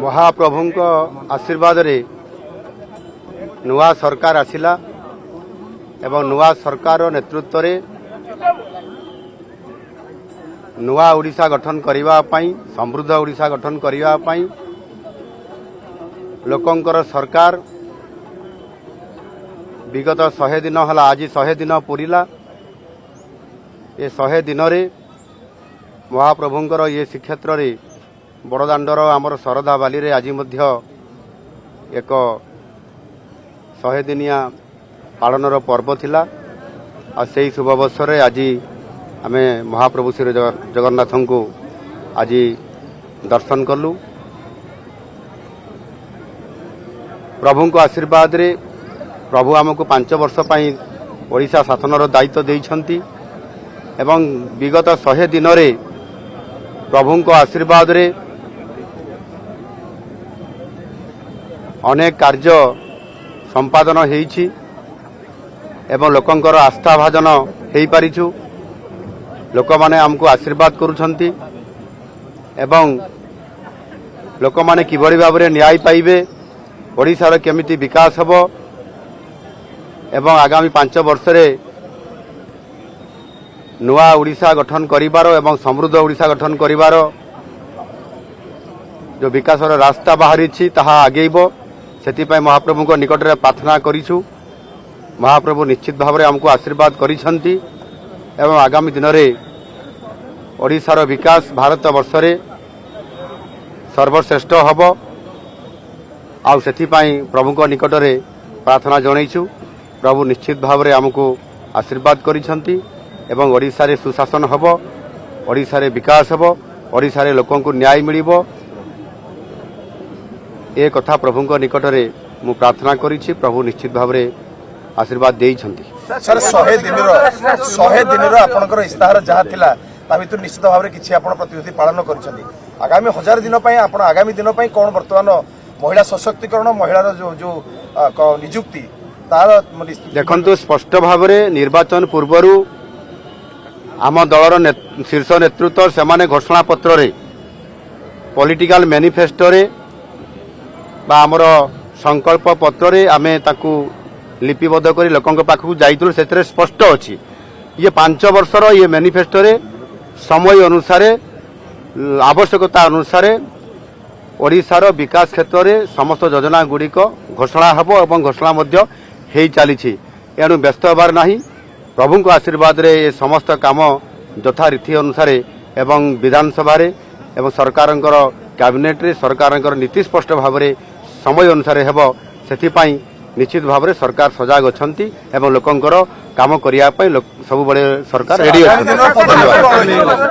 महाप्रभु आशीर्वाद रे नुआ सरकार आसिला एवं नुआ सरकार नेतृत्व रे नुआ ओडिशा गठन करिवा पई समृद्ध ओडिशा गठन करिवा पई लोकंकर सरकार विगत 100 दिन हला आज 100 दिन पूरिला ये 100 दिन रे महाप्रभुंकर ये श्रीक्षेत्र रे बड़दाण्डर आमर शरदा बाली रे आज मध्य एक 100 दिनिया पालनर पर्व थिला आ सेही शुभ अवसर रे आज आमे महाप्रभु श्री जगन्नाथ को आज दर्शन कलु। प्रभु को आशीर्वाद रे प्रभु आमको 5 वर्ष पई ओडिशा शासनर दायित्व देइछंती एवं विगत 100 दिन रे प्रभु को आशीर्वाद रे अनेक कार्य संपादन हेइछि एवं लोकंकर आस्था भाजन हेइ पारिछु। लोक माने हमको आशीर्वाद करूछंती एवं लोक माने किबळी भाव रे न्याय पाइबे ओडिशार केमिति विकास हबो एवं आगामी 5 वर्ष रे नुआ ओडिशा गठन करिबार एवं समृद्ध ओडिशा गठन करिबार जो विकासर रास्ता बाहरी ताहा आगेइबो सेति पय महाप्रभु को निकट रे प्रार्थना करिछु। महाप्रभु निश्चित भाव रे हमको आशीर्वाद करिसंती एवं आगामी दिन रे ओडिशार विकास भारत वर्ष रे सर्वश्रेष्ठ हबो आ सेति पय प्रभु को निकट रे प्रार्थना जणैछु। प्रभु निश्चित भाव रे हमको आशीर्वाद करिसंती एवं ओडिशा रे सुशासन हबो ओडिशा रे विकास हबो ओडिशा रे लोकन को न्याय मिलिबो ए कथा प्रभु को निकट रे मु प्रार्थना करिछि। प्रभु निश्चित भाव रे आशीर्वाद देइछंती। सर 100 दिन आपनकर इस्ताहार जहा थिला ता भितर निश्चित भाव रे किछि आपन प्रतिश्रुति पालन करिसंती आगामी 1000 दिन पय आपन आगामी दिन पय कोन वर्तमान महिला सशक्तिकरण महिलार जो नियुक्ति तार देखंतु स्पष्ट भाव रे निर्वाचन पूर्वरु आम दलर शीर्ष नेतृत्व सेमाने घोषणा पत्र रे पॉलिटिकल मैनिफेस्टो रे बा आमर संकल्प पत्र रे आमे ताकू लिपिबद्ध करी लोकंक पाखु जाइतु सेतरे स्पष्ट अछि ये 5 वर्षर ये मैनिफेस्टो रे समय अनुसार आवश्यकता अनुसार ओडिशार विकास क्षेत्र रे समस्त योजना गुड़िक घोषणा हबो एवं घोषणा मध्य हेइ चलीछि एणु व्यस्त होबार नाही। प्रभु को आशीर्वाद रे ये समस्त काम यथा रीति अनुसार एवं विधानसभा रे एवं सरकारंकर कैबिनेट रे सरकारंकर नीति स्पष्ट भाव रे समय अनुसार हेबो सेति पई निश्चित भाव रे सरकार सजाग अछंती एवं लोकंकर काम करिया पई सब बळे सरकार रेडी अछि।